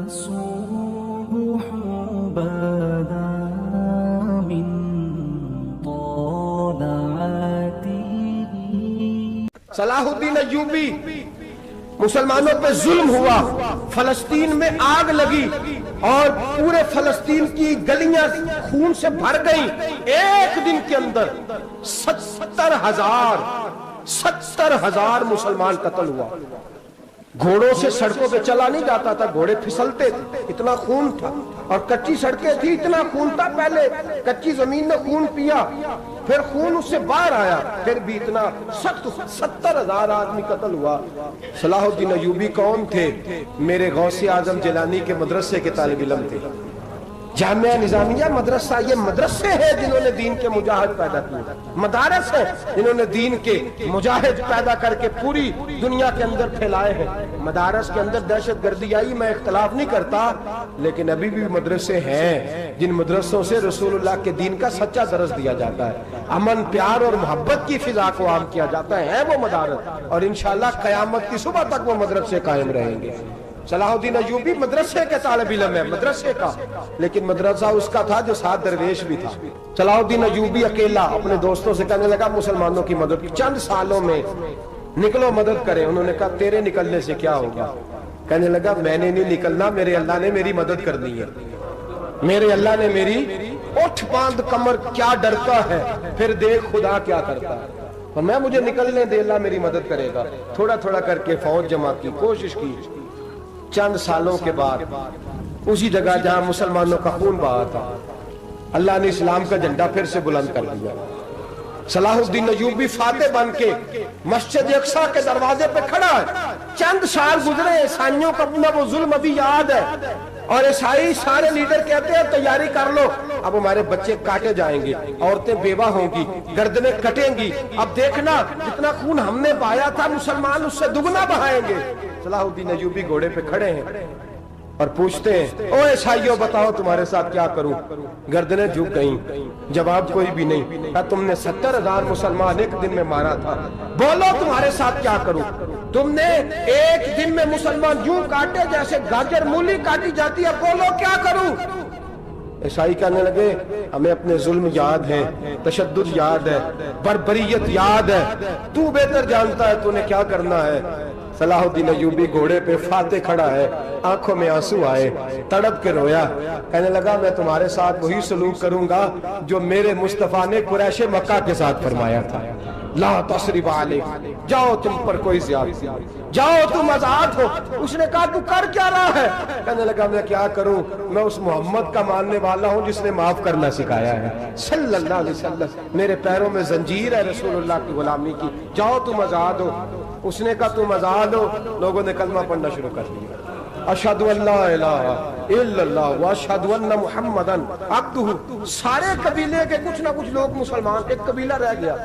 الصبح بدا من طلعته. صلاح الدین ایوبی، مسلمانوں پہ ظلم ہوا، فلسطین میں آگ لگی اور پورے فلسطین کی گلیاں خون سے بھر گئیں. ایک دن کے اندر 70,000 مسلمان قتل ہوا. گھوڑوں سے سڑکوں پہ چلا نہیں جاتا تھا، گھوڑے پھسلتے تھے، اتنا خون تھا. اور کچی سڑکیں تھی، اتنا خون تھا. پہلے کچی زمین نے خون پیا، پھر خون اس سے باہر آیا، پھر بھی اتنا سخت 70,000 آدمی قتل ہوا. صلاح الدین ایوبی کون تھے؟ میرے غوث اعظم جیلانی کے مدرسے کے طالب علم تھے. جامعہ نظامیہ مدرسہ، یہ مدرسے ہیں جنہوں نے دین کے مجاہد پیدا کیے، مدارس ہیں جنہوں نے دین کے مجاہد پیدا کر کے پوری دنیا کے اندر پھیلائے ہیں. مدارس کے اندر دہشت گردی آئی، میں اختلاف نہیں کرتا، لیکن ابھی بھی مدرسے ہیں جن مدرسوں سے رسول اللہ کے دین کا سچا درس دیا جاتا ہے، امن، پیار اور محبت کی فضا کو عام کیا جاتا ہے وہ مدارس. اور انشاءاللہ قیامت کی صبح تک وہ مدرسے قائم رہیں گے. صلاح الدین ایوبی مدرسے کے طالب علم ہے، مدرسے کا، لیکن مدرسہ اس کا تھا جو ساتھ درویش بھی تھا. صلاح الدین ایوبی اکیلا اپنے دوستوں سے کہنے لگا مسلمانوں کی مدد، چند سالوں میں نکلو مدد کریں. انہوں نے کہا تیرے نکلنے سے کیا ہوگا؟ کہنے لگا میں نے نہیں نکلنا، میرے اللہ نے میری مدد کرنی ہے، میرے اللہ نے میری اٹھ باندھ کمر، کیا ڈرتا ہے پھر دیکھ خدا کیا کرتا ہے. اور میں مجھے نکلنے دے، اللہ میری مدد کرے گا. تھوڑا تھوڑا کر کے فوج جمع کی، کوشش کی. چند سالوں کے بعد اسی جگہ جہاں مسلمانوں کا خون بہا تھا، اللہ نے اسلام کا جھنڈا پھر سے بلند کر دیا. صلاح الدین ایوبی فاتح بن کے مسجد اقصی کے دروازے پہ کھڑا ہے. چند سال گزرے، عیسائیوں کا اپنا وہ ظلم ابھی یاد ہے، اور عیسائی سارے لیڈر کہتے ہیں تیاری کر لو، اب ہمارے بچے کاٹے جائیں گے، عورتیں بیوہ ہوں گی، گردنیں کٹیں گی، اب دیکھنا جتنا خون ہم نے بہایا تھا مسلمان اس سے دگنا بہائیں گے. صلاح الدین ایوبی گھوڑے پہ کھڑے ہیں اور پوچھتے ہیں او عیسائیوں بتاؤ تمہارے ساتھ کیا کروں؟ گردنیں جھک گئیں، جواب کوئی بھی نہیں. کہا تم نے 70,000 مسلمان ایک دن میں مارا تھا، بولو تمہارے ساتھ کیا کروں؟ تم نے ایک دن میں مسلمان یوں کاٹے جیسے گاجر مولی کاٹی جاتی ہے، بولو کیا کروں؟ عیسائی کہنے لگے ہمیں اپنے ظلم یاد ہے، تشدد یاد ہے، بربریت یاد ہے، تو بہتر جانتا ہے تو نے کیا کرنا ہے. صلاح الدین ایوبی گھوڑے پہ فاتح کھڑا ہے، آنکھوں میں آنسو آئے، تڑپ کے رویا. کہنے لگا میں تمہارے ساتھ وہی سلوک کروں گا جو میرے مصطفیٰ نے قریش مکہ کے ساتھ فرمایا تھا، لا تصریب علیک، جاؤ تم پر کوئی زیادتی، جاؤ تم آزاد ہو. اس نے کہا تو کر کیا رہا ہے؟ کہنے لگا میں کیا کروں، میں اس محمد کا ماننے والا ہوں جس نے معاف کرنا سکھایا ہے صلی اللہ علیہ وسلم. میرے پیروں میں زنجیر ہے رسول اللہ کی غلامی کی، جاؤ تم آزاد ہو. اس نے کہا تم آزاد ہو. لوگوں نے کلمہ پڑھنا شروع کر دیا، اشہد ان لا الہ الا اللہ واشہد ان محمدن عبدہ. سارے قبیلے کے کچھ نہ کچھ لوگ مسلمان، ایک قبیلہ رہ گیا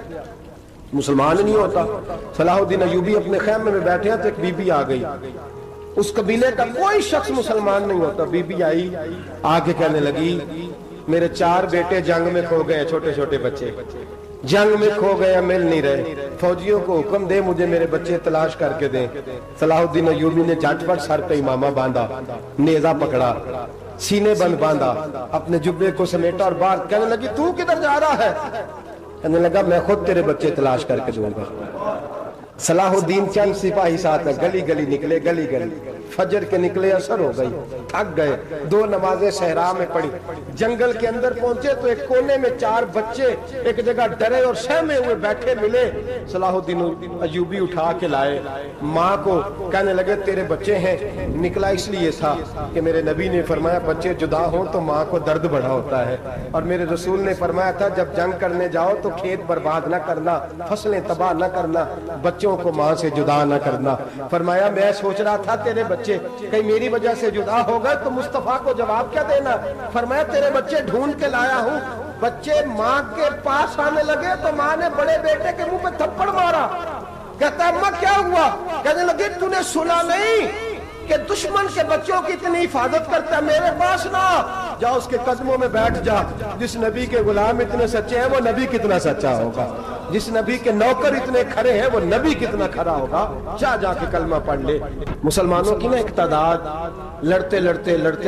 مسلمان نہیں ہوتا. صلاح الدین ایوبی اپنے خیمے میں بیٹھے ہیں تو ایک بی بی آ گئی، اس قبیلے کا کوئی شخص مسلمان نہیں ہوتا. بی بی آئی، آگے کہنے لگی میرے 4 بیٹے جنگ میں کھو گئے، چھوٹے چھوٹے بچے جنگ میں کھو گئے، مل نہیں رہے، فوجیوں کو حکم دے مجھے میرے بچے تلاش کر کے دیں. صلاح الدین ایوبی نے جھٹ پٹ سر پہ امامہ باندھا، نیزہ پکڑا، سینے بند باندھا، اپنے جبے کو سمیٹا اور باہر. کہنے لگی تو کدھر جا رہا ہے؟ کہنے لگا میں خود تیرے بچے تلاش کر کے دوں گا. صلاح الدین چند سپاہی ساتھ گلی گلی نکلے، گلی گلی فجر کے نکلے، اثر ہو گئی، تھک گئے. 2 نمازیں صحرا میں پڑھی. جنگل کے اندر پہنچے تو ایک کونے میں 4 بچے ایک جگہ ڈرے اور سہمے ہوئے بیٹھے ملے. صلاح الدین ایوبی اٹھا کے لائے، ماں کو کہنے لگے تیرے بچے ہیں. نکلا اس لیے تھا کہ میرے نبی نے فرمایا بچے جدا ہوں تو ماں کو درد بڑا ہوتا ہے، اور میرے رسول نے فرمایا تھا جب جنگ کرنے جاؤ تو کھیت برباد نہ کرنا، فصلیں تباہ نہ کرنا، بچوں کو ماں سے جدا نہ کرنا. فرمایا میں سوچ رہا تھا تیرے بچے کہیں میری وجہ سے جدا ہو گئے تو مصطفیٰ کو جواب کیا دینا. فرمایا تیرے بچے ڈھونڈ کے لایا ہوں. بچے ماں کے پاس آنے لگے تو ماں نے بڑے بیٹے کے منہ پہ تھپڑ مارا. کہتا اماں کیا ہوا؟ کہنے لگے تو نے سنا نہیں کہ کہ دشمن کے بچوں کی اتنی حفاظت کرتا ہے، میرے پاس نہ جا، اس کے قدموں میں بیٹھ جا۔ جس نبی کے غلام اتنے سچے ہیں وہ نبی کتنا سچا ہوگا، جس نبی کے نوکر اتنے کھڑے ہیں وہ نبی کتنا کھڑا ہوگا۔ جا کے کلمہ پڑھ لے۔ مسلمانوں کی نا ایک تعداد لڑتے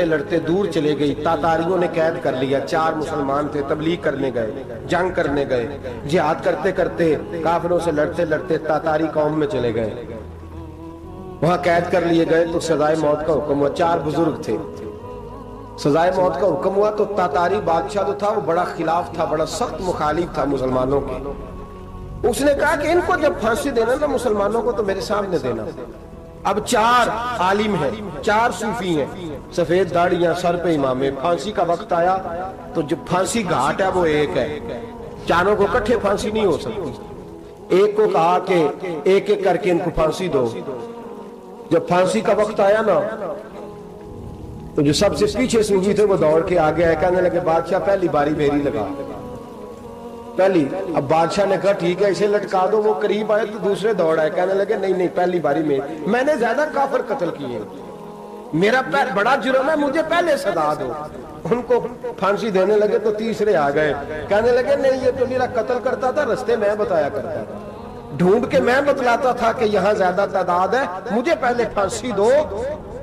لڑتے دور چلے گئی، تاتاریوں نے قید کر لیا۔ 4 مسلمان تھے، تبلیغ کرنے گئے، جنگ کرنے گئے، جہاد کرتے کرتے کافروں سے لڑتے لڑتے تاتاری قوم میں چلے گئے، وہاں قید کر لیے گئے تو سزائے موت کا حکم ہوا۔ 4 بزرگ تھے، سزائے موت کا حکم ہوا تو تاتاری بادشاہ جو تھا وہ بڑا خلاف تھا، بڑا سخت مخالف تھا مسلمانوں کے۔ اس نے کہا کہ ان کو جب پھانسی دینا نا مسلمانوں کو تو میرے سامنے دینا۔ اب 4 عالم ہیں، 4 صوفی ہیں، سفید داڑیاں، سر پہ امامے۔ پھانسی کا وقت آیا تو جو پھانسی گھاٹ ہے وہ ایک ہے، چاروں کو کٹھے پھانسی نہیں ہو سکتی۔ ایک کو کہا کہ ایک ایک کر کے ان کو پھانسی دو۔ جب پھانسی کا وقت آیا نا تو جو سب سے پیچھے صوفی تھے وہ دوڑ کے آگے آئے، کہنے لگے بادشاہ پہلی باری میری لگا پہلی۔ اب بادشاہ نے کہا ٹھیک ہے اسے لٹکا دو۔ وہ قریب آئے تو دوسرے دوڑ آئے، کہنے لگے نہیں پہلی باری میں نے زیادہ کافر قتل کیے، میرا بڑا جرم ہے، مجھے پہلے سزا دو۔ ان کو پھانسی دینے لگے تو تیسرے آ گئے، کہنے لگے نہیں یہ تو میرا قتل کرتا تھا، رستے میں بتایا کرتا تھا، ڈھونڈ کے میں بتلاتا تھا کہ یہاں زیادہ تعداد ہے، مجھے پہلے پھانسی دو۔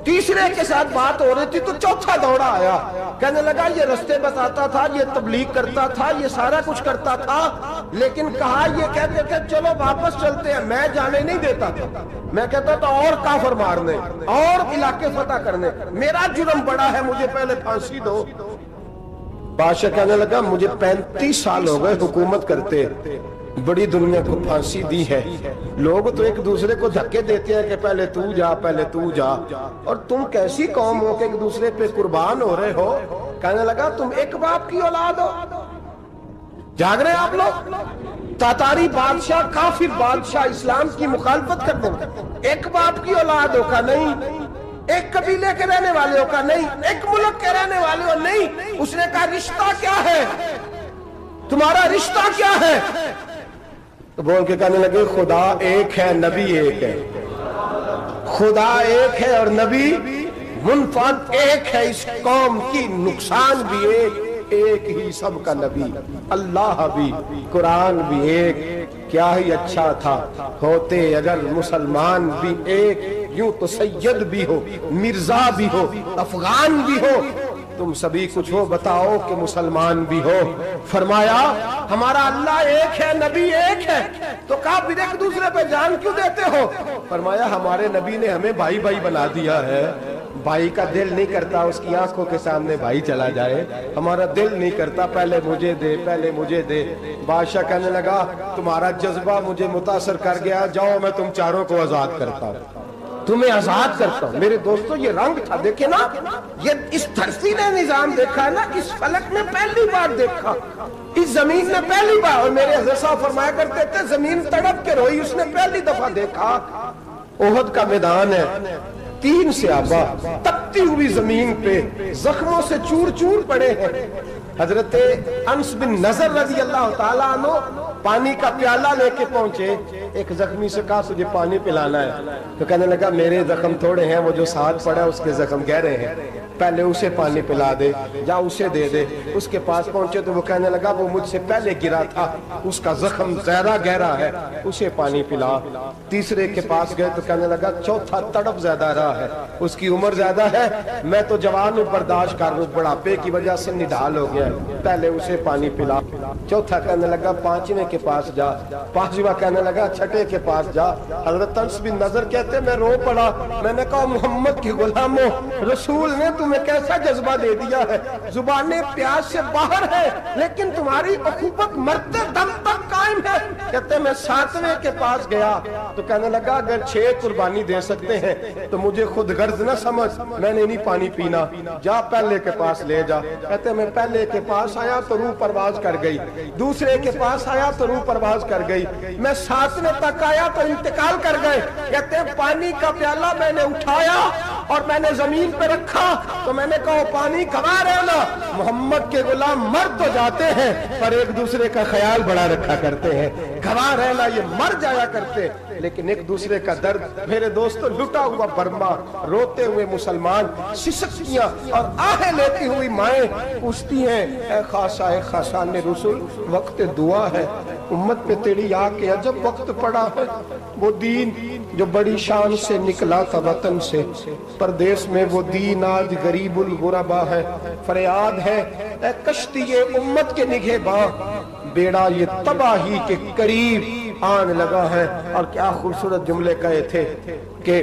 تیسرے کے ساتھ بات ہو رہی تھی تو چوتھا دوڑا آیا، کہنے لگا یہ رستے بتاتا تھا، یہ تبلیغ کرتا تھا، یہ سارا کچھ کرتا تھا، لیکن کہا یہ کہتے تھے چلو واپس چلتے ہیں، میں جانے نہیں دیتا تھا، میں کہتا تھا اور کافر مارنے اور علاقے فتح کرنے، میرا جرم بڑا ہے، مجھے پہلے پھانسی دو۔ بادشاہ کہنے لگا مجھے 35 سال ہو گئے حکومت کرتے، بڑی دنیا کو پھانسی دی ہے، لوگ تو ایک دوسرے کو دھکے دیتے ہیں کہ پہلے تو جا پہلے تو جا، اور تم کیسی قوم ہو کہ ایک دوسرے پہ قربان ہو رہے ہو۔ کہنے لگا تم ایک باپ کی اولاد ہو، جاگ رہے آپ لوگ؟ تاتاری بادشاہ، کافر بادشاہ، اسلام کی مخالفت کرتے ہیں، ایک باپ کی اولاد ہو کا نہیں، ایک قبیلے کے رہنے والے ہو کا نہیں، ایک ملک کے رہنے والے ہو نہیں۔ اس نے کہا رشتہ کیا ہے تمہارا، رشتہ کیا ہے؟ تو بول کے کہنے لگے خدا ایک ہے، نبی ایک ہے، خدا ایک ہے اور نبی منفرد ایک ہے، اس قوم کی نقصان بھی ایک ہی، سب کا نبی، اللہ بھی، قرآن بھی ایک، کیا ہی اچھا تھا ہوتے اگر مسلمان بھی ایک، یوں تو سید بھی ہو، مرزا بھی ہو، افغان بھی ہو، تم سبھی کچھ ہو، بتاؤ کہ مسلمان بھی ہو۔ فرمایا ہمارا اللہ ایک ہے، نبی ایک ہے، تو کہا پھر ایک دوسرے پہ جان کیوں دیتے ہو؟ فرمایا ہمارے نبی نے ہمیں بھائی بھائی بنا دیا ہے، بھائی کا دل نہیں کرتا اس کی آنکھوں کے سامنے بھائی چلا جائے، ہمارا دل نہیں کرتا پہلے مجھے دے پہلے مجھے دے۔ بادشاہ کہنے لگا تمہارا جذبہ مجھے متاثر کر گیا، جاؤ میں تم چاروں کو آزاد کرتا ہوں، تمہیں آزاد کرتا ہوں۔ میرے دوستو یہ رنگ تھا، دیکھیں نا، یہ اس دھرتی نے نظام دیکھا ہے نا، اس فلک نے پہلی بار دیکھا، اس زمین نے پہلی بار، اور میرے حضرت صاحب فرمایا کرتے تھے زمین تڑپ کے روئی، اس نے پہلی دفعہ دیکھا۔ احد کا میدان ہے، 3 صحابہ تپتی ہوئی زمین پہ زخموں سے چور چور پڑے ہیں۔ حضرت انس بن نضر رضی اللہ تعالیٰ عنہ پانی کا پیالہ لے کے پہنچے، ایک زخمی سے کہا تجھے پانی پلانا ہے، تو کہنے لگا میرے زخم تھوڑے ہیں، وہ جو ساتھ پڑا اس کے زخم گہرے ہیں، پہلے اسے پانی پلا دے، جا اسے دے دے۔ اس کے پاس پہنچے تو وہ کہنے لگا وہ مجھ سے پہلے گرا تھا، اس کا زخم زیادہ گہرا ہے، اسے پانی پلا۔ تیسرے کے پاس گئے تو کہنے لگا چوتھا تڑپ زیادہ رہا ہے، اس کی عمر زیادہ ہے، میں تو جوان ہوں برداشت کر لوں، بڑھاپے کی وجہ سے نڈھال ہو گیا ہے، پہلے اسے پانی پلا۔ چوتھا کہنے لگا 5ویں کے پاس جا، 5واں کہنے لگا 6 کے پاس جا۔ حضرت انس بن نضر کہتے میں رو پڑا، میں نے کہا محمد کے غلاموں، رسول نے تمہیں کیسا جذبہ دے دیا ہے، زبانیں پیاس سے باہر ہے لیکن تمہاری اخوت مرتے دم تک قائم ہے۔ کہتے میں 7ویں کے پاس گیا تو کہنے لگا اگر 6 قربانی دے سکتے ہیں تو مجھے خود غرض نہ سمجھ، میں نے نہیں پانی پینا، جا پہلے کے پاس لے جا۔ کہتے میں پہلے کے پاس آیا تو روح پرواز کر گئی، دوسرے کے پاس آیا تو روح پرواز کر گئی، میں 7ویں تک آیا تو انتقال کر گئے۔ کہتے ہیں پانی کا پیالہ میں نے اٹھایا اور میں نے زمین پہ رکھا تو میں نے کہا پانی گوا رہنا، محمد کے غلام مر تو جاتے ہیں پر ایک دوسرے کا خیال بڑا رکھا کرتے ہیں، گوا رہنا یہ مر جایا کرتے لیکن ایک دوسرے کا درد۔ میرے دوستو لٹا ہوا برما، روتے ہوئے مسلمان، سسکیاں اور آہیں لیتی ہوئی مائیں پوچھتی ہیں اے خاصان رسول وقت دعا ہے، امت پہ تیری آ کے عجب وقت پڑا ہے۔ وہ دین جو بڑی شان سے نکلا تھا وطن سے، پردیس میں وہ دین آج غریب الغربا ہے۔ فریاد ہے اے کشتی امت کے نگہباں، بیڑا یہ تباہی کے قریب آن لگا ہے۔ اور کیا خوبصورت جملے کہے تھے کہ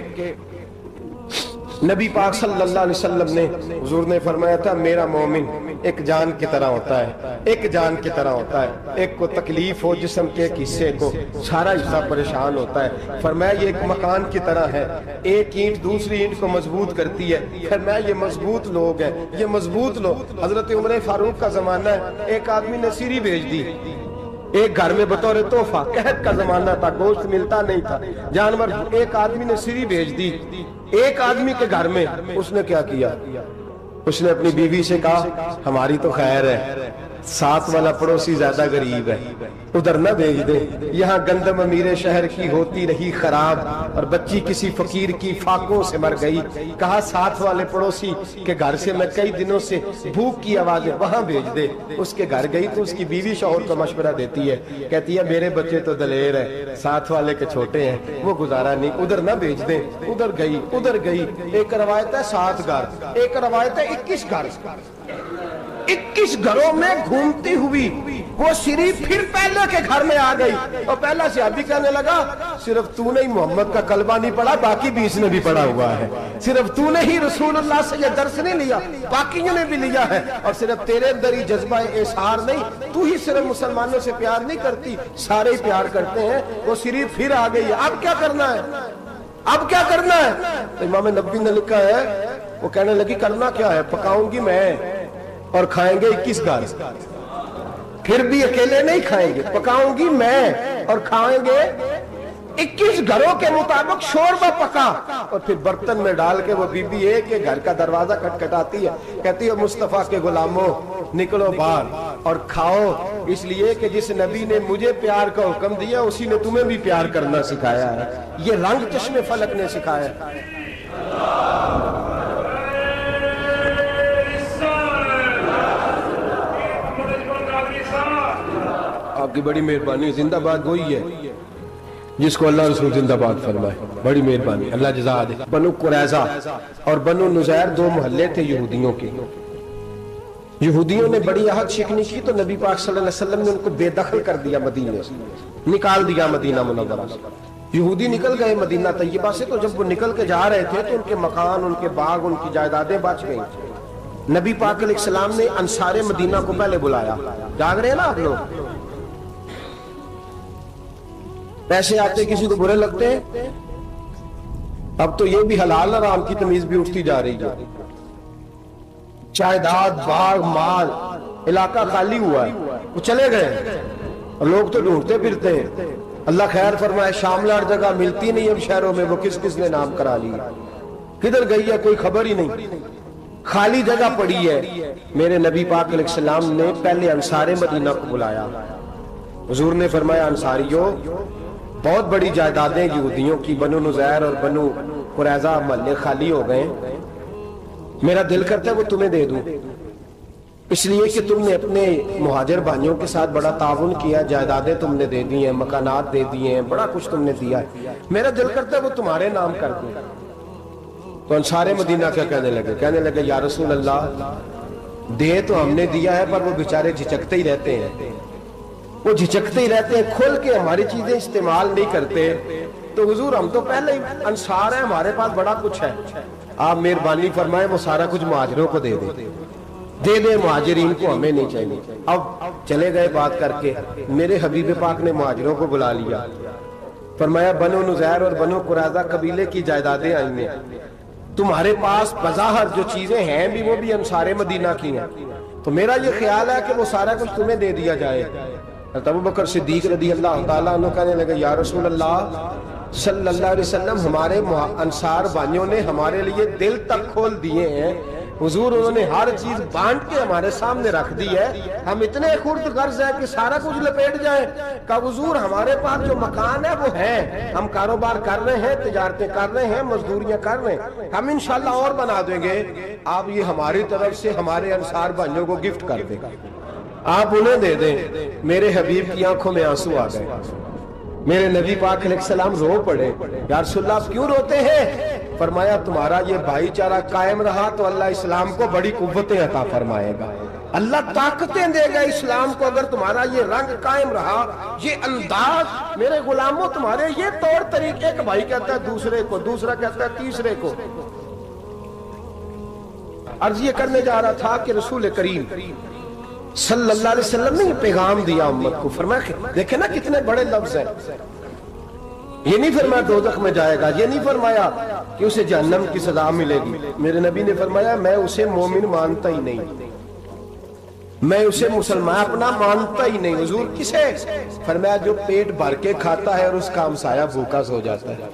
نبی پاک صلی اللہ علیہ وسلم نے، حضور نے فرمایا تھا میرا مومن ایک جان کی طرح ہوتا ہے، ایک جان کی طرح ہوتا ہے، ایک کو تکلیف ہو جسم کے ایک حصے کو سارا حصہ پریشان ہوتا ہے۔ فرمایا یہ ایک مکان کی طرح ہے، ایک اینٹ دوسری اینٹ کو مضبوط کرتی ہے۔ فرمایا یہ مضبوط لوگ ہیں، یہ مضبوط لوگ۔ حضرت عمر فاروق کا زمانہ ہے، ایک آدمی نے سیری بھیج دی ایک گھر میں بطور تحفہ، قحط کا زمانہ تھا، گوشت ملتا نہیں تھا، جانور، ایک آدمی نے سیری بھیج دی ایک آدمی کے گھر میں۔ اس نے کیا کیا؟ اس نے اپنی بیوی سے کہا ہماری تو خیر ہے، ساتھ والا پڑوسی زیادہ غریب ہے، ادھر نہ بھیج دے، یہاں گندم امیر شہر کی ہوتی رہی خراب اور بچی کسی فقیر کی فاقوں سے مر گئی۔ کہا ساتھ والے پڑوسی کے گھر سے میں کئی دنوں سے بھوک کی آوازیں، وہاں بھیج دے۔ اس کے گھر گئی تو اس کی بیوی شوہر کو مشورہ دیتی ہے، کہتی ہے میرے بچے تو دلیر ہے، ساتھ والے کے چھوٹے ہیں، وہ گزارا نہیں، ادھر نہ بھیج دیں۔ ادھر گئی۔ ایک روایت ہے 7 گھر، ایک روایت ہے 21 گھر، 21 گھروں میں گھومتی ہوئی وہ سری پھر پہلے کے گھر میں آ گئی اور پہلا صحابی کہنے لگا صرف تو نے ہی محمد کا کلمہ نہیں پڑھا، باقی 20 نے بھی پڑھا ہوا ہے، صرف تو نے ہی رسول اللہ سے یہ درس نہیں لیا، باقیوں نے بھی لیا ہے، اور صرف تیرے اندر ہی جذبہ اظہار نہیں، تو ہی صرف مسلمانوں سے پیار نہیں کرتی، سارے ہی پیار کرتے ہیں۔ وہ سری پھر آ گئی ہے، اب کیا کرنا ہے؟ اب کیا کرنا ہے؟ امام نبوی نے لکھا ہے وہ کہنے لگی کرنا کیا ہے؟ پکاؤں گی میں اور کھائیں گے 21 گھر، پھر بھی اکیلے نہیں کھائیں گے، پکاؤں گی میں اور کھائیں گے 21 گھروں کے مطابق شوربہ پکا، اور پھر برتن میں ڈال کے وہ بی بی ایک گھر کا دروازہ کھٹکھٹاتی ہے، کہتی ہے مصطفیٰ کے غلاموں نکلو باہر اور کھاؤ، اس لیے کہ جس نبی نے مجھے پیار کا حکم دیا اسی نے تمہیں بھی پیار کرنا سکھایا ہے، یہ رنگ چشم فلک نے سکھایا ہے۔ آپ کی بڑی مہربانی، زندہ باد وہی ہے جس کو اللہ رسول زندہ باد فرمائے، بڑی مہربانی، اللہ جزا دے۔ بنو قریظہ اور بنو نذیر 2 محلے تھے یہودیوں کے، یہودیوں نے بڑی عہد شکنی کی تو نبی پاک صلی اللہ علیہ وسلم نے ان کو بے دخل کر دیا، مدینے سے نکال دیا، مدینہ منورہ سے۔ یہودی نکل گئے مدینہ طیبہ سے، تو جب وہ نکل کے جا رہے تھے تو ان کے مکان، ان کے باغ، ان کی جائیدادیں بچ گئیں۔ نبی پاک علیہ السلام نے انصار مدینہ کو پہلے بلایا، جاگ رہے ہیں نا آپ لوگ؟ پیسے آتے کسی کو برے لگتے ہیں، اب تو یہ بھی حلال حرام کی تمیز بھی اٹھتی جا رہی ہے، جائیداد، باغ، مال، علاقہ خالی ہوا ہے، وہ چلے گئے اور لوگ تو ڈھونڈتے پھرتے ہیں۔ اللہ خیر فرمائے، شاملہ جگہ ملتی نہیں اب شہروں میں، وہ کس کس نے نام کرا لی، کدھر گئی ہے کوئی خبر ہی نہیں، خالی جگہ پڑی ہے۔ میرے نبی پاک علیہ السلام نے پہلے انصار مدینہ کو بلایا، حضور نے فرمایا انصاریوں بہت بڑی جائیدادیں یہودیوں کی، بنو نذیر اور بنو قریظہ محلے خالی ہو گئے، میرا دل کرتا ہے وہ تمہیں دے دوں، اس لیے کہ تم نے اپنے مہاجر بھائیوں کے ساتھ بڑا تعاون کیا، جائیدادیں تم نے دے دی ہیں، مکانات دے دیے ہیں، بڑا کچھ تم نے دیا ہے، میرا دل کرتا ہے وہ تمہارے نام کر دوں۔ تو انصار مدینہ کیا کہنے لگے یا رسول اللہ دے تو ہم نے دیا ہے پر وہ بیچارے جھچکتے ہی رہتے ہیں، وہ جھچکتے ہی رہتے ہیں، کھول کے ہماری چیزیں استعمال نہیں کرتے، تو حضور ہم تو پہلے ہی انصار ہیں، ہمارے پاس بڑا کچھ ہے، آپ مہربانی فرمائیں وہ سارا کچھ مہاجروں کو دے دے مہاجرین کو، ہمیں نہیں چاہیے۔ اب چلے گئے بات کر کے، میرے حبیب پاک نے مہاجروں کو بلا لیا، فرمایا بنو نذیر اور بنو قریظہ قبیلے کی جائیدادیں آئی ہیں، تمہارے پاس بظاہر جو چیزیں ہیں بھی وہ بھی انصار مدینہ کی ہیں، تو میرا یہ خیال ہے کہ وہ سارا کچھ تمہیں دے دیا جائے۔ ابو بکر صدیق رضی اللہ تعالیٰ عنہ کہنے لگے یا رسول اللہ صلی اللہ علیہ وسلم ہمارے انصار بھائیوں نے ہمارے لیے دل تک کھول دیے ہیں حضور، انہوں نے ہر چیز بانٹ کے ہمارے سامنے رکھ دی ہے، ہم اتنے خرد غرض ہیں کہ سارا کچھ لپیٹ جائیں۔ کہ حضور ہمارے پاس جو مکان ہے وہ ہے، ہم کاروبار کر رہے ہیں، تجارتیں کر رہے ہیں، مزدوریاں کر رہے ہیں، ہم انشاءاللہ اور بنا دیں گے، آپ یہ ہماری طرف سے ہمارے انصار بھائیوں کو گفٹ کر دیں، آپ انہیں دے دیں۔ میرے حبیب کی آنکھوں میں آنسو آ گئے، میرے نبی پاک علیہ السلام رو پڑے، یا رسول اللہ آپ کیوں روتے ہیں؟ فرمایا تمہارا یہ بھائی چارہ قائم رہا تو اللہ اسلام کو بڑی قوتیں عطا فرمائے گا، اللہ طاقتیں دے گا اسلام کو، اگر تمہارا یہ رنگ قائم رہا، یہ انداز، میرے غلاموں تمہارے یہ طور طریقے، ایک بھائی کہتا ہے دوسرے کو، دوسرا کہتا ہے تیسرے کو۔ عرض یہ کرنے جا رہا تھا کہ رسول کریم صلی اللہ علیہ وسلم نے یہ پیغام دیا امت کو، فرمایا دیکھیں نا کتنے بڑے لفظ ہیں، یہ نہیں فرمایا دوزخ میں جائے گا، یہ نہیں فرمایا کہ اسے جہنم کی سزا ملے گی، میرے نبی نے فرمایا میں اسے مومن مانتا ہی نہیں، میں اسے مسلمان اپنا مانتا ہی نہیں۔ حضور کسے؟ فرمایا جو پیٹ بھر کے کھاتا ہے اور اس کا ہمسایہ بھوکا سو جاتا ہے،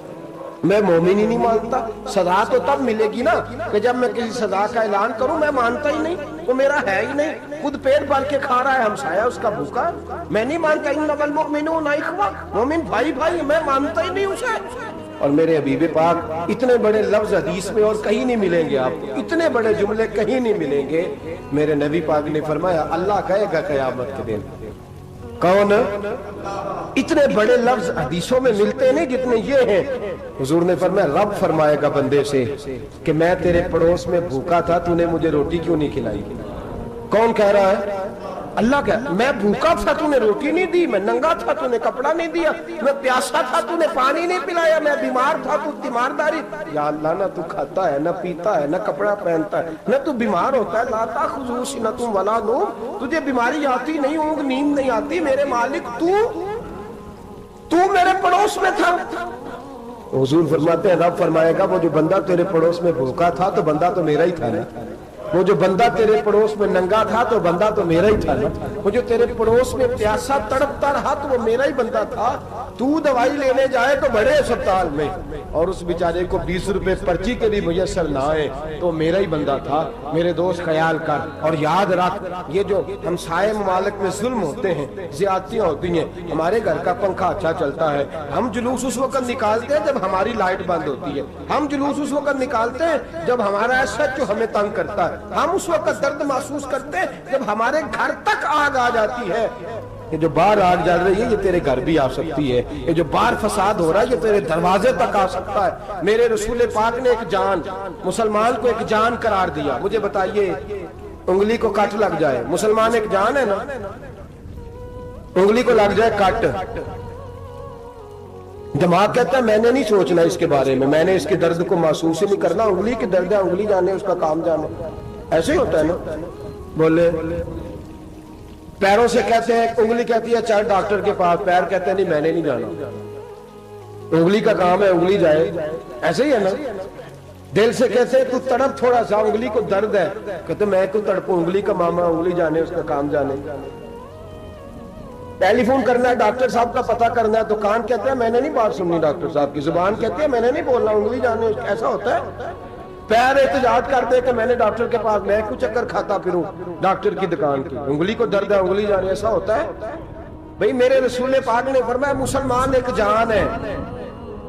میں مومن ہی نہیں مانتا۔ سزا تو تب ملے گی نا کہ جب میں کسی سزا کا اعلان کروں، میں مانتا ہی نہیں، وہ میرا ہے ہی نہیں، خود پیٹ بھر کے کھا رہا ہے، ہمسایہ اس کا بھوکا، میں نہیں مانتا۔ انما المؤمنون اخوہ، مومن بھائی بھائی، میں مانتا ہی نہیں اسے۔ اور میرے حبیب پاک اتنے بڑے لفظ حدیث میں اور کہیں نہیں ملیں گے، آپ اتنے بڑے جملے کہیں نہیں ملیں گے۔ میرے نبی پاک نے فرمایا اللہ کہے گا قیامت کے دن، کون؟ اتنے بڑے لفظ حدیثوں میں ملتے نہیں جتنے یہ ہیں۔ حضور نے فرمایا رب فرمائے گا بندے سے کہ میں تیرے پڑوس میں بھوکا تھا، تو نے مجھے روٹی کیوں نہیں کھلائی؟ کون کہہ رہا ہے؟ اللہ کہہ، میں بھوکا تھا تو نے روٹی نہیں دی، میں ننگا تھا تو نے کپڑا نہیں دیا، میں پیاسا تھا تو نے پانی نہیں پلایا، میں بیمار تھا تو تیمارداری۔ یا اللہ نہ تو کھاتا ہے، نہ پیتا ہے، نہ کپڑا پہنتا ہے، نہ تو بیمار ہوتا ہے، لا تاخذہ سنۃ ولا نوم، تجھے بیماری آتی نہیں، اونگ نیند نہیں آتی، میرے مالک تو میرے پڑوس میں تھا۔ حضور فرماتے ہیں رب فرمائے گا وہ جو بندہ تیرے پڑوس میں بھوکا تھا تو بندہ تو میرا ہی تھا نا، وہ جو بندہ تیرے پڑوس میں ننگا تھا تو بندہ تو میرا ہی تھا نا، وہ جو تیرے پڑوس میں پیاسا تڑپتا رہا تو وہ میرا ہی بندہ تھا۔ تو دوائی لینے جائے تو بڑے اسپتال میں اور اس بیچارے کو 20 روپے پرچی کے بھی میسر نہ آئے تو میرا ہی بندہ تھا۔ میرے دوست خیال کر اور یاد رکھ، یہ جو ہمسائے ممالک میں ظلم ہوتے ہیں، زیادتیاں ہوتی ہیں، ہمارے گھر کا پنکھا اچھا چلتا ہے، ہم جلوس اس وقت نکالتے ہیں جب ہماری لائٹ بند ہوتی ہے، ہم جلوس اس وقت نکالتے ہیں جب ہمارا ایسا جو ہمیں تنگ کرتا ہے، ہم اس وقت درد محسوس کرتے ہیں جب ہمارے گھر تک آگ آ جاتی ہے۔ یہ جو باہر آگ جل رہی ہے یہ تیرے گھر بھی آ سکتی ہے، یہ جو باہر فساد ہو رہا ہے یہ تیرے دروازے تک آ سکتا ہے۔ میرے رسول پاک نے ایک جان، مسلمان کو ایک جان قرار دیا۔ مجھے بتائیے انگلی کو کٹ لگ جائے، مسلمان ایک جان ہے نا، انگلی کو لگ جائے کٹ، دماغ کہتا ہے میں نے نہیں سوچنا اس کے بارے میں نے اس کے درد کو محسوس ہی نہیں کرنا، انگلی کی درد ہے، انگلی جانے اس کا کام جانے، ایسے ہی ہوتا ہے نا۔ بولے پیروں سے کہتے ہیں، انگلی کہتی ہے چل ڈاکٹر کے پاس، پیر کہتے ہیں نہیں میں نے نہیں جانا، انگلی کا کام ہے انگلی جائے، ایسے ہی ہے نا۔ دل سے کہتے ہیں تو تڑپ تھوڑا سا، انگلی کو درد ہے، کہتے میں کو تڑپوں، انگلی کا ماما، انگلی جانے اس کا کام جانے۔ ٹیلی فون کرنا ہے ڈاکٹر صاحب کا پتہ کرنا ہے، تو کان کہتے ہیں میں نے نہیں بات سننی ڈاکٹر صاحب کی، زبان کہتی ہے میں نے نہیں بولنا، انگلی جانے، ایسا ہوتا ہے۔ پیر احتجاج کرتے کہ میں نے ڈاکٹر کے پاس، میں کچھ چکر کھاتا پھروں ڈاکٹر کی دکان کی، انگلی کو درد ہے انگلی جانے، ایسا ہوتا ہے بھئی؟ میرے رسول پاک نے فرمایا مسلمان ایک جان ہے،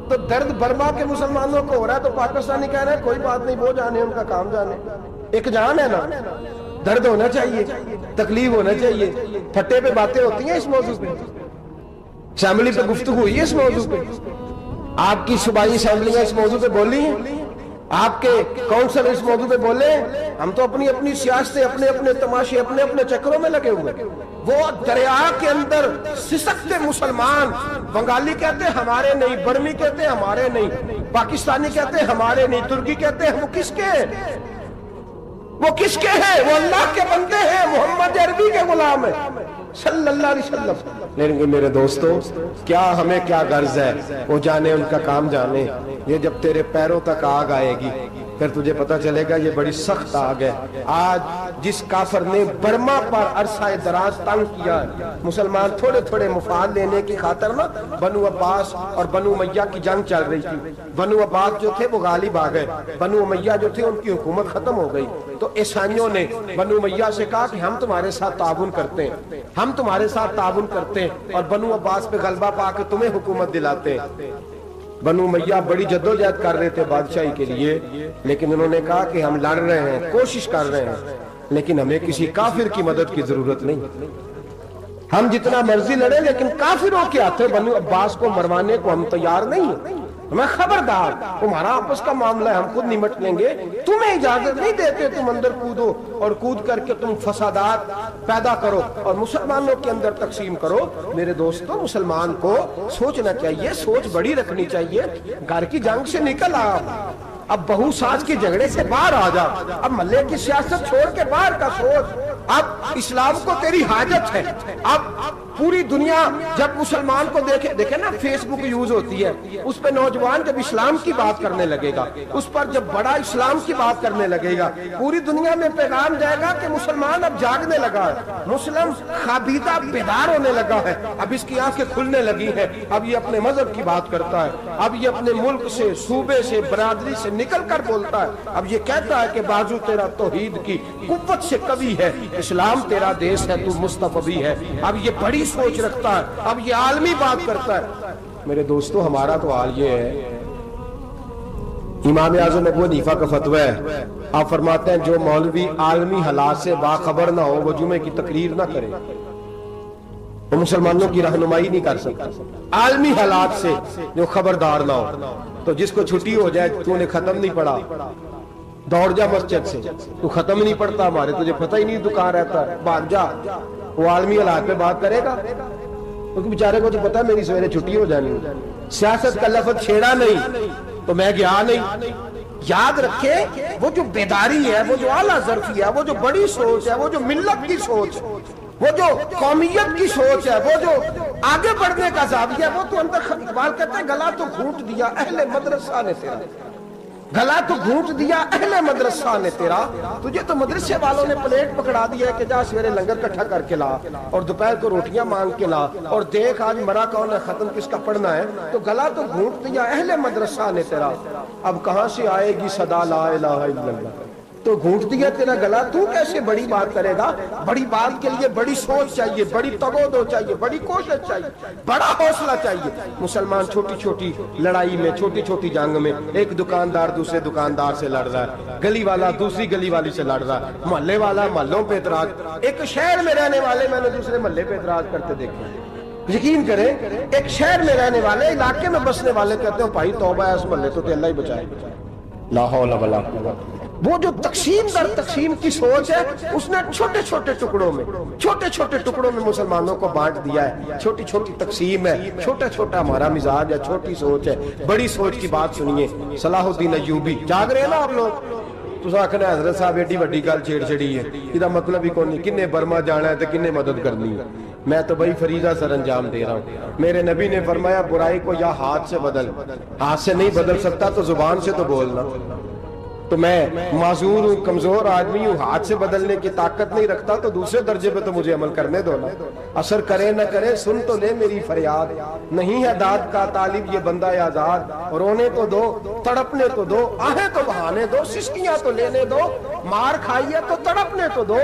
تو درد برما کے مسلمانوں کو ہو رہا ہے تو پاکستانی کہہ رہے ہیں کوئی بات نہیں، وہ جانے ان کا کام جانے، ایک جان ہے نا۔ درد ہونا چاہیے، تکلیف ہونا چاہیے، پھٹے پہ باتیں ہوتی ہیں اس موضوع پہ، اسمبلی پہ گفتگو ہوئی ہے اس موضوع پہ، آپ کی صوبائی اسمبلیاں اس موضوع پہ بولی ہیں، آپ کے کونسل اس موضوع پہ بولے، ہم تو اپنی اپنی سیاستیں، اپنے اپنے تماشے، اپنے اپنے چکروں میں لگے ہوئے۔ وہ دریا کے اندر سسکتے مسلمان، بنگالی کہتے ہیں ہمارے نہیں، برمی کہتے ہیں ہمارے نہیں، پاکستانی کہتے ہیں ہمارے نہیں، ترکی کہتے ہیں وہ کس کے ہیں؟ وہ کس کے ہیں؟ وہ اللہ کے بندے ہیں، محمد عربی کے غلام ہیں صلی اللہ علیہ وسلم۔ لیکن میرے دوستو کیا ہمیں کیا غرض ہے، وہ جانے ان کا کام جانے، یہ جب تیرے پیروں تک آگ آئے گی پھر تجھے پتہ چلے گا یہ بڑی سخت آگ ہے. آج جس کافر نے برما پر عرصہ دراز تنگ کیا ہے، مسلمان تھوڑے تھوڑے مفاد لینے کی خاطر نا، بنو عباس اور بنو امیہ کی جنگ چل رہی تھی. بنو عباس جو تھے وہ غالب آ گئے، بنو امیہ جو تھے ان کی حکومت ختم ہو گئی. تو عیسائیوں نے بنو امیہ سے کہا کہ ہم تمہارے ساتھ تعاون کرتے ہیں، ہم تمہارے ساتھ تعاون کرتے ہیں اور بنو عباس پہ غلبہ پا کے تمہیں حکومت دلاتے ہیں. بنو امیہ بڑی جدوجہد کر رہے تھے بادشاہی کے لیے، لیکن انہوں نے کہا کہ ہم لڑ رہے ہیں، کوشش کر رہے ہیں، لیکن ہمیں کسی کافر کی مدد کی ضرورت نہیں. ہم جتنا مرضی لڑیں لیکن کافروں کے ہاتھوں بنو عباس کو مروانے کو ہم تیار نہیں ہیں. میں خبردار، تمہارا آپس کا معاملہ ہے، ہم خود نمٹ لیں گے، تمہیں اجازت نہیں دیتے تم اندر کودو اور کود کر کے تم فسادات پیدا کرو اور مسلمانوں کے اندر تقسیم کرو. میرے دوستو، مسلمان کو سوچنا چاہیے، سوچ بڑی رکھنی چاہیے. گھر کی جنگ سے نکل آ، اب بہو ساس کے جھگڑے سے باہر آ جا، اب محلے کی سیاست چھوڑ کے باہر کا سوچ. اب اسلام کو تیری حاجت ہے. اب پوری دنیا جب مسلمان کو دیکھے نا، فیس بک یوز ہوتی ہے، اس پہ نوجوان جب اسلام کی بات کرنے لگے گا، اس پر جب بڑا اسلام کی بات کرنے لگے گا، پوری دنیا میں پیغام جائے گا کہ مسلمان اب جاگنے لگا ہے، مسلم خوابیدہ بیدار ہونے لگا ہے، اب اس کی آنکھیں کھلنے لگی ہیں، اب یہ اپنے مذہب کی بات کرتا ہے، اب یہ اپنے ملک سے، صوبے سے، برادری سے نکل کر بولتا ہے. اب یہ کہتا ہے کہ بازو تیرا توحید کی قوت سے قوی ہے، اسلام تیرا دیس ہے، تو مصطفی ہے. اب یہ بڑی سوچ رکھتا ہے، اب یہ عالمی بات کرتا ہے. میرے دوستو، ہمارا تو حال یہ ہے. امام اعظم ابو حنیفہ کا فتویٰ ہے، آپ فرماتے ہیں جو مولوی عالمی حالات سے باخبر نہ ہو وہ جمعے کی تقریر نہ کرے، وہ مسلمانوں کی رہنمائی نہیں کر سکتا. عالمی حالات سے جو خبردار نہ ہو، تو جس کو چھٹی ہو جائے، تو نے ختم نہیں پڑھا، دوڑ جا مسجد سے، تو ختم نہیں پڑھتا ہمارے، تجھے پتہ ہی نہیں دکان رہتا، بھاگ جا. وہ عالمی حالات پہ بات کرے گا، کیونکہ بیچارے کو تو پتہ ہے میری سویرے چھٹی ہو جانی. سیاست کا لفظ چھیڑا نہیں تو میں گیا نہیں. یاد رکھے، وہ جو بیداری ہے، وہ جو اعلیٰ ظرفی ہے، وہ جو بڑی سوچ ہے، وہ جو ملت کی سوچ، وہ جو قومیت کی سوچ ہے، وہ جو آگے بڑھنے کا زاویہ ہے، وہ تو اندر. اقبال کہتے ہیں گلا تو گھونٹ دیا اہل مدرسہ نے تیرا، گلا تو گھونٹ دیا اہل مدرسہ نے تیرا. تجھے تو مدرسے والوں نے پلیٹ پکڑا دیا ہے کہ جا سویرے لنگر کٹھا کر کے لا اور دوپہر کو روٹیاں مانگ کے لا اور دیکھ آج مرا کون ہے، ختم کس کا پڑھنا ہے. تو گلا تو گھونٹ دیا اہل مدرسہ نے تیرا، اب کہاں سے آئے گی صدا لا الہ الا اللہ. تو گھونٹ دیا تیرا گلا، تو کیسے بڑی بات کرے گا؟ بڑی بات کے لیے بڑی سوچ چاہیے، بڑی تگودو چاہیے، بڑی کوشش چاہیے، بڑا حوصلہ چاہیے. مسلمان چھوٹی چھوٹی لڑائی میں، چھوٹی چھوٹی جنگ میں، ایک دکاندار دوسرے دکاندار سے لڑ رہا ہے، گلی والا دوسری گلی والی سے لڑ رہا ہے، محلے والا محلوں پہ اعتراض. ایک شہر میں رہنے والے میں نے دوسرے محلے پہ اعتراض کرتے دیکھا. یقین کریں، ایک شہر میں رہنے والے، علاقے میں بسنے والے کہتے ہیں بھائی توبہ ہے اس محلے تو اللہ ہی بچائے. لا حول ولا قوت. وہ جو تقسیم در تقسیم کی سوچ ہے، اس نے چھوٹے چھوٹے ٹکڑوں میں مسلمانوں کو بانٹ دیا ہے. چھوٹی چھوٹی تقسیم ہے، چھوٹا چھوٹا ہمارا مزاج ہے، چھوٹی سوچ ہے. بڑی سوچ کی بات سنیے. صلاح الدین ایوبی، جاگ رہے ہیں نا آپ لوگ؟ تو آخنا حضرت صاحب ایڈی وڈی گل چھیڑ چھڑی ہے، یہ مطلب ہی کون نہیں، کنے برما جانا ہے تو کنے مدد کرنی ہے. میں تو بھائی فریضہ سر انجام دے رہا ہوں. میرے نبی نے فرمایا برائی کو یا ہاتھ سے بدل، ہاتھ سے نہیں بدل سکتا تو زبان سے تو بولنا. تو میں معذور ہوں، کمزور آدمی ہوں، ہاتھ سے بدلنے کی طاقت نہیں رکھتا، تو دوسرے درجے پہ تو مجھے عمل کرنے دو نا. اثر کرے نہ کرے سن تو لے میری فریاد، نہیں ہے داد کا طالب یہ بندہ آزاد. رونے تو دو، تڑپنے تو دو، آہیں تو بہانے دو، سسکیاں تو لینے دو، مار کھائیے تو تڑپنے تو دو.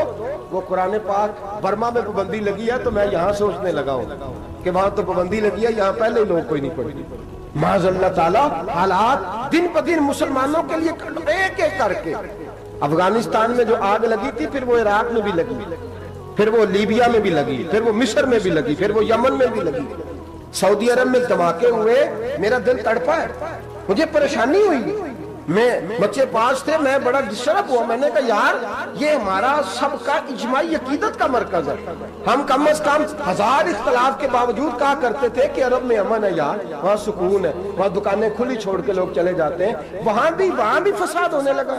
وہ قرآن پاک برما میں پابندی لگی ہے تو میں یہاں سوچنے لگا ہوں کہ وہاں تو پابندی لگی ہے، یہاں پہلے لوگ کوئی نہیں پڑھی. معاذ اللہ تعالیٰ حالات دن پہ دن مسلمانوں کے لیے ایک ایک کر کے. افغانستان میں جو آگ لگی تھی، پھر وہ عراق میں بھی لگی، پھر وہ لیبیا میں بھی لگی، پھر وہ مصر میں بھی لگی، پھر وہ یمن میں بھی لگی، سعودی عرب میں دھماکے ہوئے. میرا دل تڑپا ہے، مجھے پریشانی ہوئی. میں بچے پاس تھے، میں بڑا ڈسٹرب ہوا. میں نے کہا یار یہ ہمارا سب کا اجماعی عقیدت کا مرکز ہے. ہم کم از کم 1000 اختلاف کے باوجود کہا کرتے تھے کہ عرب میں امن ہے یار، وہاں سکون ہے، وہاں دکانیں کھلی چھوڑ کے لوگ چلے جاتے ہیں. وہاں بھی فساد ہونے لگا،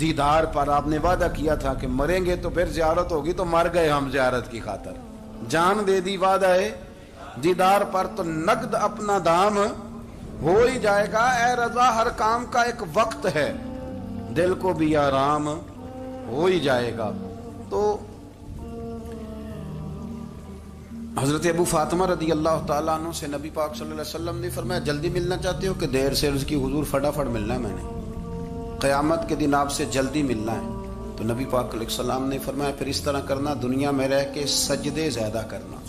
دیدار پر آپ نے وعدہ کیا تھا کہ مریں گے تو پھر زیارت ہوگی، تو مر گئے ہم زیارت کی خاطر، جان دے دی وعدہ ہے دیدار پر، تو نقد اپنا دام ہو ہی جائے گا۔ اے رضا ہر کام کا ایک وقت ہے، دل کو بھی آرام ہو ہی جائے گا۔ تو حضرت ابو فاطمہ رضی اللہ تعالیٰ عنہ سے نبی پاک صلی اللہ علیہ وسلم نے فرمایا جلدی ملنا چاہتے ہو کہ دیر سے؟ عرض کی حضور فٹافٹ ملنا ہے، میں نے قیامت کے دن آپ سے جلدی ملنا ہے۔ تو نبی پاک علیہ السلام نے فرمایا پھر اس طرح کرنا، دنیا میں رہ کے سجدے زیادہ کرنا،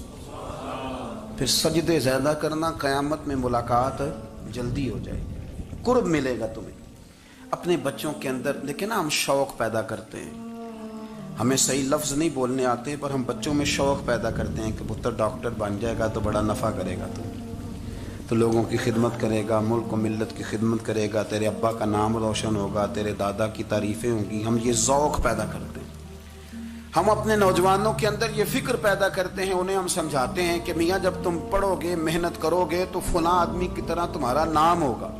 پھر سجدے زیادہ کرنا، قیامت میں ملاقات جلدی ہو جائے گی، قرب ملے گا تمہیں۔ اپنے بچوں کے اندر دیکھیں نا، ہم شوق پیدا کرتے ہیں، ہمیں صحیح لفظ نہیں بولنے آتے پر ہم بچوں میں شوق پیدا کرتے ہیں کہ پتر ڈاکٹر بن جائے گا تو بڑا نفع کرے گا، تو لوگوں کی خدمت کرے گا، ملک و ملت کی خدمت کرے گا، تیرے ابا کا نام روشن ہوگا، تیرے دادا کی تعریفیں ہوں گی۔ ہم یہ ذوق پیدا کرتے ہیں۔ ہم اپنے نوجوانوں کے اندر یہ فکر پیدا کرتے ہیں، انہیں ہم سمجھاتے ہیں کہ میاں جب تم پڑھو گے، محنت کرو گے تو فلاں آدمی کی طرح تمہارا نام ہوگا۔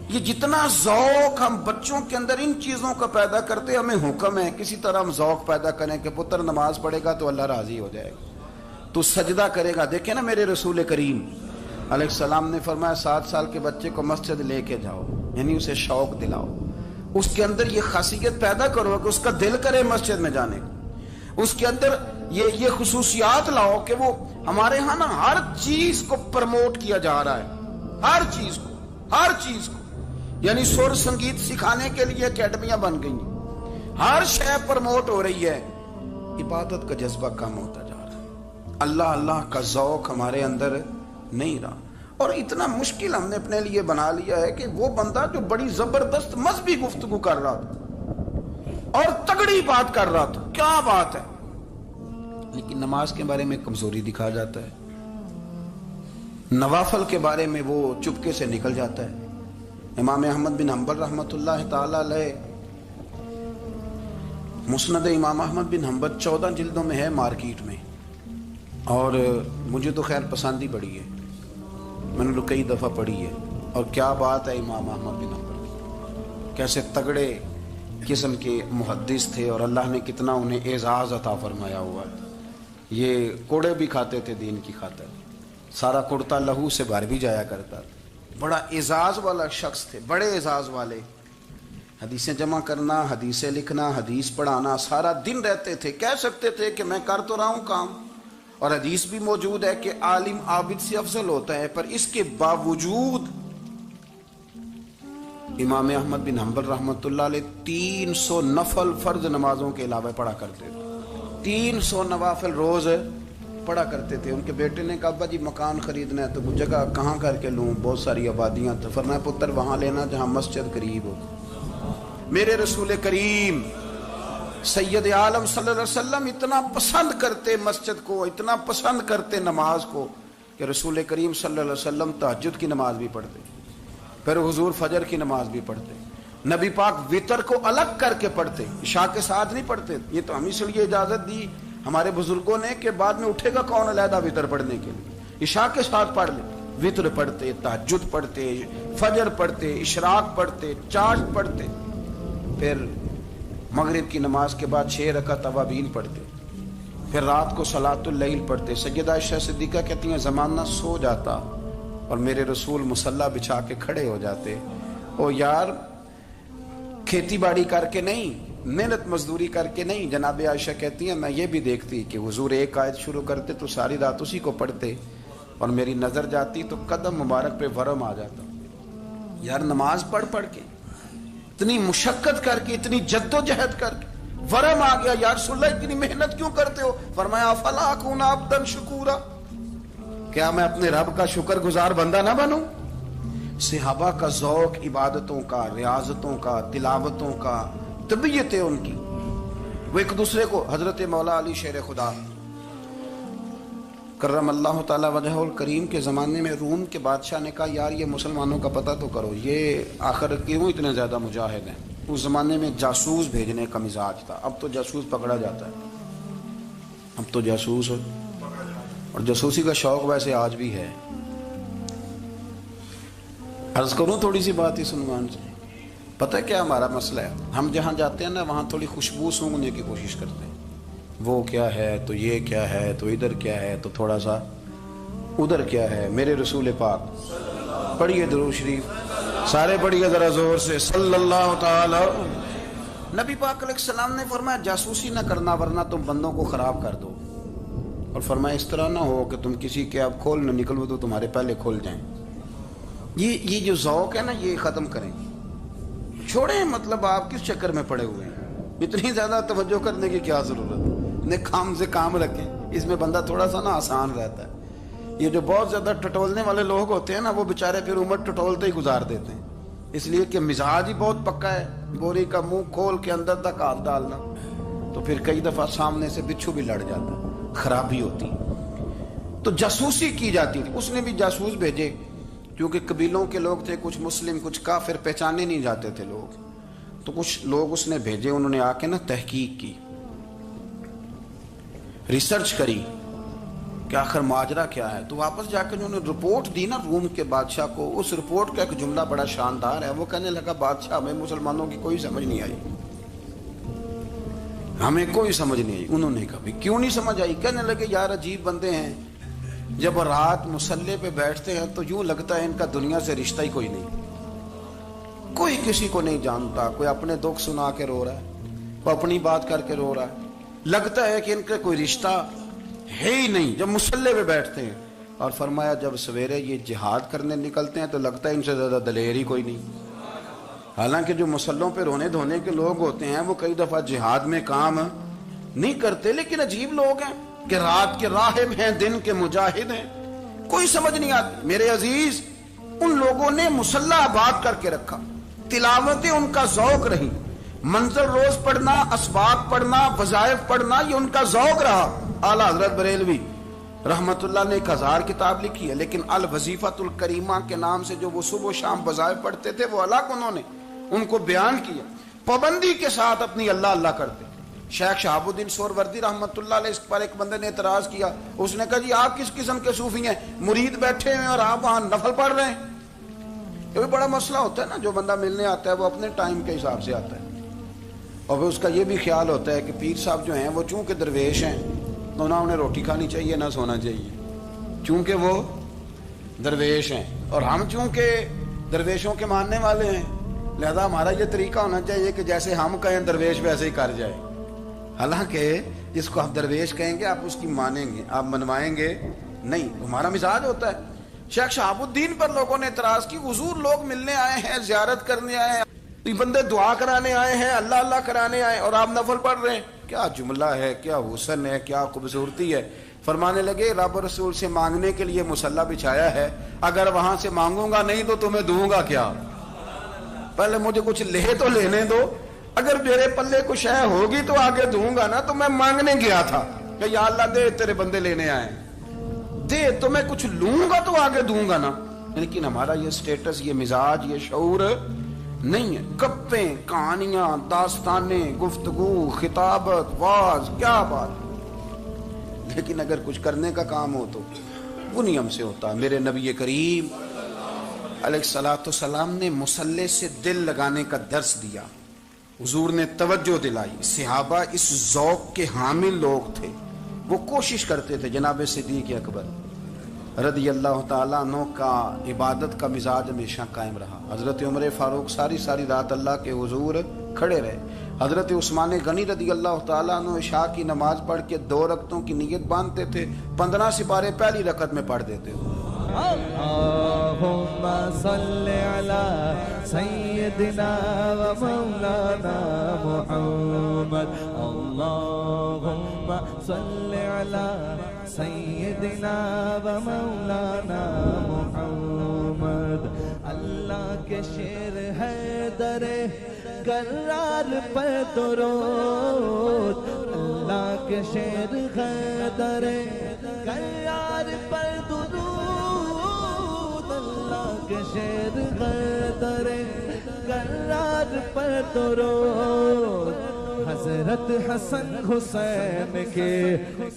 یہ جتنا ذوق ہم بچوں کے اندر ان چیزوں کا پیدا کرتے، ہمیں حکم ہے کسی طرح ہم ذوق پیدا کریں کہ پتر نماز پڑھے گا تو اللہ راضی ہو جائے گا، تو سجدہ کرے گا۔ دیکھیں نا میرے رسول کریم علیہ السلام نے فرمایا 7 سال کے بچے کو مسجد لے کے جاؤ، یعنی اسے شوق دلاؤ، اس کے اندر یہ خاصیت پیدا کرو کہ اس کا دل کرے مسجد میں جانے کو، اس کے اندر یہ خصوصیات لاؤ کہ وہ ہمارے ہاں نا ہر چیز کو پروموٹ کیا جا رہا ہے، ہر چیز کو، یعنی سر سنگیت سکھانے کے لیے اکیڈمیاں بن گئی ہیں، ہر شے پروموٹ ہو رہی ہے، عبادت کا جذبہ کم ہوتا جا رہا ہے، اللہ کا ذوق ہمارے اندر نہیں رہا۔ اور اتنا مشکل ہم نے اپنے لیے بنا لیا ہے کہ وہ بندہ جو بڑی زبردست مذہبی گفتگو کر رہا تھا اور تگڑی بات کر رہا تھا، کیا بات ہے، لیکن نماز کے بارے میں کمزوری دکھا جاتا ہے، نوافل کے بارے میں وہ چپکے سے نکل جاتا ہے۔ امام احمد بن حنبل رحمۃ اللہ تعالی علیہ، مسند امام احمد بن حنبل 14 جلدوں میں ہے مارکیٹ میں، اور مجھے تو خیر پسند ہی بڑی ہے، میں نے تو کئی دفعہ پڑھی ہے، اور کیا بات ہے امام احمد بن حنبل، کیسے تگڑے قسم کے محدث تھے اور اللہ نے کتنا انہیں اعزاز عطا فرمایا ہوا ہے۔ یہ کوڑے بھی کھاتے تھے دین کی خاطر، سارا کرتا لہو سے بھر بھی جایا کرتا تھا، بڑا اعزاز والا شخص تھے، بڑے اعزاز والے، حدیثیں جمع کرنا، حدیثیں لکھنا، حدیث پڑھانا، سارا دن رہتے تھے۔ کہہ سکتے تھے کہ میں کر تو رہا ہوں کام، اور حدیث بھی موجود ہے کہ عالم عابد سے افضل ہوتا ہے، پر اس کے باوجود امام احمد بن حنبل رحمۃ اللہ علیہ 300 نفل فرض نمازوں کے علاوہ پڑھا کرتے تھے، 300 نوافل روز پڑھا کرتے تھے۔ ان کے بیٹے نے کہا ابا جی مکان خریدنا ہے تو کچھ جگہ کہاں کر کے لوں، بہت ساری آبادیاں، تو فرمایا پتر وہاں لینا جہاں مسجد قریب ہو۔ میرے رسول کریم سید عالم صلی اللہ علیہ وسلم اتنا پسند کرتے مسجد کو، اتنا پسند کرتے نماز کو، کہ رسول کریم صلی اللہ علیہ وسلم تہجد کی نماز بھی پڑھتے، پھر حضور فجر کی نماز بھی پڑھتے، نبی پاک وتر کو الگ کر کے پڑھتے، عشاء کے ساتھ نہیں پڑھتے۔ یہ تو ہم اس لیے اجازت دی ہمارے بزرگوں نے کہ بعد میں اٹھے گا کون علیحدہ وتر پڑھنے کے لیے، عشاء کے ساتھ پڑھ لے، وتر پڑھتے، تہجد پڑھتے، فجر پڑھتے، اشراق پڑھتے، چاشت پڑھتے، پھر مغرب کی نماز کے بعد 6 رکعت اوابین پڑھتے، پھر رات کو صلاۃ اللیل پڑھتے۔ سیدہ عائشہ صدیقہ کہتی ہیں زمانہ سو جاتا اور میرے رسول مصلی بچھا کے کھڑے ہو جاتے، او یار کھیتی باڑی کر کے نہیں، محنت مزدوری کر کے نہیں۔ جناب عائشہ کہتی ہیں میں یہ بھی دیکھتی کہ حضور ایک آیت شروع کرتے تو ساری رات اسی کو پڑھتے، اور میری نظر جاتی تو قدم مبارک پہ ورم آ جاتا۔ یار نماز پڑھ کے اتنی مشقت کر کے، اتنی جد و جہد کر کے ورم آ گیا، یا رسول اللہ اتنی محنت کیوں کرتے ہو؟ فرمایا افلا اکون عبدا شکورا، کیا میں اپنے رب کا شکر گزار بندہ نہ بنوں؟ صحابہ کا ذوق عبادتوں کا، ریاضتوں کا، تلاوتوں کا، طبیعت ہے ان کی، وہ ایک دوسرے کو، حضرت مولا علی شیر خدا کرم اللہ تعالی وجہہ الکریم کے زمانے میں روم کے بادشاہ نے کہا یار یہ مسلمانوں کا پتہ تو کرو، یہ آخر کیوں اتنے زیادہ مجاہد ہیں؟ اس زمانے میں جاسوس بھیجنے کا مزاج تھا، اب تو جاسوس پکڑا جاتا ہے، اب تو جاسوس، اور جاسوسی کا شوق ویسے آج بھی ہے۔ عرض کروں تھوڑی سی بات اس عنوان سے، پتہ ہے کیا ہمارا مسئلہ ہے؟ ہم جہاں جاتے ہیں نا وہاں تھوڑی خوشبو سونگنے کی کوشش کرتے ہیں. وہ کیا ہے تو یہ کیا ہے تو ادھر کیا ہے تو تھوڑا سا ادھر کیا ہے. میرے رسول پاک پڑھیے درود شریف سارے پڑھیے ذرا زور سے صلی اللہ تعالی. نبی پاک علیہ السلام نے فرمایا جاسوسی نہ کرنا ورنہ تم بندوں کو خراب کر دو. اور فرمایا اس طرح نہ ہو کہ تم کسی کے آپ کھول نہ نکلو تو تمہارے پہلے کھول جائیں. یہ جو ذوق ہے نا یہ ختم کریں, چھوڑیں. مطلب آپ کس چکر میں پڑے ہوئے ہیں؟ اتنی زیادہ توجہ کرنے کی کیا ضرورت ہے؟ انہیں کام سے کام رکھیں. اس میں بندہ تھوڑا سا نا آسان رہتا ہے. یہ جو بہت زیادہ ٹٹولنے والے لوگ ہوتے ہیں نا وہ بےچارے پھر عمر ٹٹولتے ہی گزار دیتے ہیں, اس لیے کہ مزاج ہی بہت پکا ہے. بوری کا منہ کھول کے اندر تک ہاتھ ڈالنا تو پھر کئی دفعہ سامنے سے بچھو بھی لڑ جاتا, خرابی ہوتی. تو جاسوسی کی جاتی تھی. اس نے بھی جاسوس بھیجے کیونکہ قبیلوں کے لوگ تھے, کچھ مسلم کچھ کافر, پہچانے نہیں جاتے تھے لوگ. تو کچھ لوگ اس نے بھیجے, انہوں نے آ کے نا تحقیق کی, ریسرچ کری کہ آخر ماجرا کیا ہے. تو واپس جا کے انہوں نے رپورٹ دی نا روم کے بادشاہ کو. اس رپورٹ کا ایک جملہ بڑا شاندار ہے. وہ کہنے لگا بادشاہ ہمیں مسلمانوں کی کوئی سمجھ نہیں آئی, ہمیں کوئی سمجھ نہیں آئی. انہوں نے کہا کیوں نہیں سمجھ آئی؟ کہنے لگے یار عجیب بندے ہیں, جب رات مسلح پہ بیٹھتے ہیں تو یوں لگتا ہے ان کا دنیا سے رشتہ ہی کوئی نہیں, کوئی کسی کو نہیں جانتا. کوئی اپنے دکھ سنا کے رو رہا ہے, کوئی اپنی بات کر کے رو رہا ہے. لگتا ہے کہ ان کا کوئی رشتہ ہے ہی نہیں جب مسلح پہ بیٹھتے ہیں. اور فرمایا جب سویرے یہ جہاد کرنے نکلتے ہیں تو لگتا ہے ان سے زیادہ دلیر ہی کوئی نہیں. حالانکہ جو مسلحوں پہ رونے دھونے کے لوگ ہوتے ہیں وہ کئی دفعہ جہاد میں کام نہیں کرتے, لیکن عجیب لوگ ہیں کہ رات کے راہب ہیں, دن کے مجاہد ہیں, کوئی سمجھ نہیں آتی. میرے عزیز ان لوگوں نے مسلح آباد کر کے رکھا, تلاوتیں ان کا ذوق رہی, منزل روز پڑھنا, اسباق پڑھنا, وظائف پڑھنا یہ ان کا ذوق رہا. اعلیٰ حضرت بریلوی رحمت اللہ نے 1000 کتاب لکھی ہے, لیکن الوظیفۃ الکریمہ کے نام سے جو وہ صبح و شام وظائف پڑھتے تھے وہ الگ انہوں نے ان کو بیان کیا, پابندی کے ساتھ اپنی اللہ اللہ کرتے. شیخ شہاب الدین سہروردی رحمت اللہ علیہ اس پر ایک بندے نے اعتراض کیا. اس نے کہا جی آپ کس قسم کے صوفی ہیں, مرید بیٹھے ہیں اور آپ وہاں نفل پڑھ رہے ہیں. یہ بھی بڑا مسئلہ ہوتا ہے نا, جو بندہ ملنے آتا ہے وہ اپنے ٹائم کے حساب سے آتا ہے, اور پھر اس کا یہ بھی خیال ہوتا ہے کہ پیر صاحب جو ہیں وہ چونکہ درویش ہیں تو نہ انہیں روٹی کھانی چاہیے نہ سونا چاہیے, چونکہ وہ درویش ہیں, اور ہم چونکہ درویشوں کے ماننے والے ہیں لہذا ہمارا یہ طریقہ ہونا چاہیے کہ جیسے ہم کہیں درویش ویسے ہی کر جائے. حالانکہ جس کو آپ درویش کہیں گے آپ اس کی مانیں گے, آپ منوائیں گے نہیں, ہمارا مزاج ہوتا ہے. شیخ شہاب الدین پر لوگوں نے اعتراض کی, حضور لوگ ملنے آئے ہیں, زیارت کرنے آئے ہیں, بندے دعا کرانے آئے ہیں, اللہ اللہ کرانے آئے اور آپ نفل پڑھ رہے ہیں. کیا جملہ ہے, کیا حسن ہے, کیا خوبصورتی ہے. فرمانے لگے رب رسول سے مانگنے کے لیے مصلی بچھایا ہے, اگر وہاں سے مانگوں گا نہیں تو تمہیں دوں گا کیا؟ پہلے مجھے کچھ لے تو لینے دو, اگر میرے پلے کچھ ہے ہوگی تو آگے دوں گا نا. تو میں مانگنے گیا تھا کہ یا اللہ دے, تیرے بندے لینے آئے دے, تو میں کچھ لوں گا تو آگے دوں گا نا. لیکن ہمارا یہ سٹیٹس, یہ مزاج, یہ شعور نہیں ہے. گپیں, کہانیاں, داستانیں, گفتگو, خطابت, واز, کیا بات. لیکن اگر کچھ کرنے کا کام ہو تو وہ نہیں ہم سے ہوتا. میرے نبی کریم علیہ الصلوۃ والسلام نے مصلی سے دل لگانے کا درس دیا, حضور نے توجہ دلائی. صحابہ اس ذوق کے حامل لوگ تھے, وہ کوشش کرتے تھے. جناب صدیق اکبر رضی اللہ تعالیٰ عنہ کا عبادت کا مزاج ہمیشہ قائم رہا. حضرت عمر فاروق ساری رات اللہ کے حضور کھڑے رہے. حضرت عثمان غنی رضی اللہ تعالیٰ عنہ عشاء کی نماز پڑھ کے 2 رکعتوں کی نیت باندھتے تھے, 15 سپارے پہلی رکعت میں پڑھ دیتے تھے. اللہم صلی علی سیدنا و مولانا محمد, اللہم صلی علی سیدنا و مولانا محمد. اللہ کے شیر ہے در کرار پر درود, اللہ کے شیر ہے در کرار پر درود, کے شیر غدر کرار پر درود. حضرت حسن حسین کے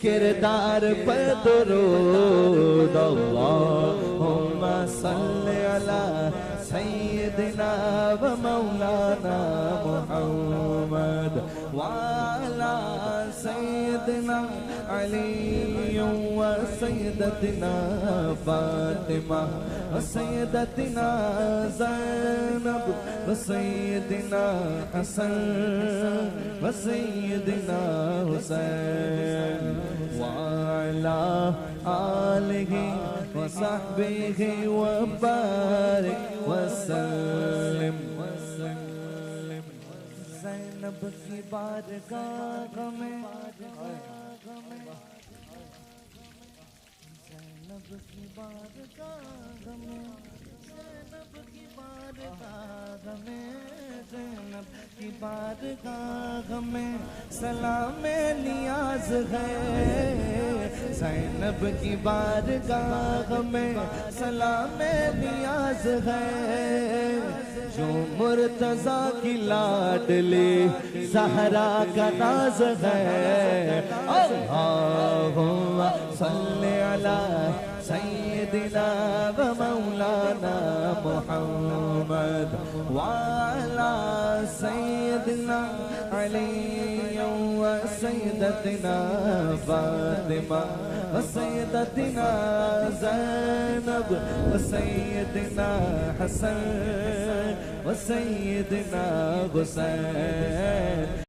کردار پر درود. اللہم صلی علی سيدنا ومولانا محمد وعلى سيدنا علي وسيدتنا فاطمة وسيدتنا زينب وسيدنا حسن وسيدنا حسين وعلى آله وصحبه وبارك وسلم زینب کی بارگاہ میں زینب کی بارگاہ میں زینب کی بارگاہ میں زینب کی بارگاہ میں سلام نیاز ہے زینب کی بارگاہ میں سلام نیاز ہے جو مرتضیٰ کی لاڈلی زہرا کا ناز ہے اللہم صلی علی سیدنا و مولانا محمد وعلی سیدنا علی و سیدتنا فاطمہ و سیدتنا زینب و سیدنا حسن و سیدنا حسین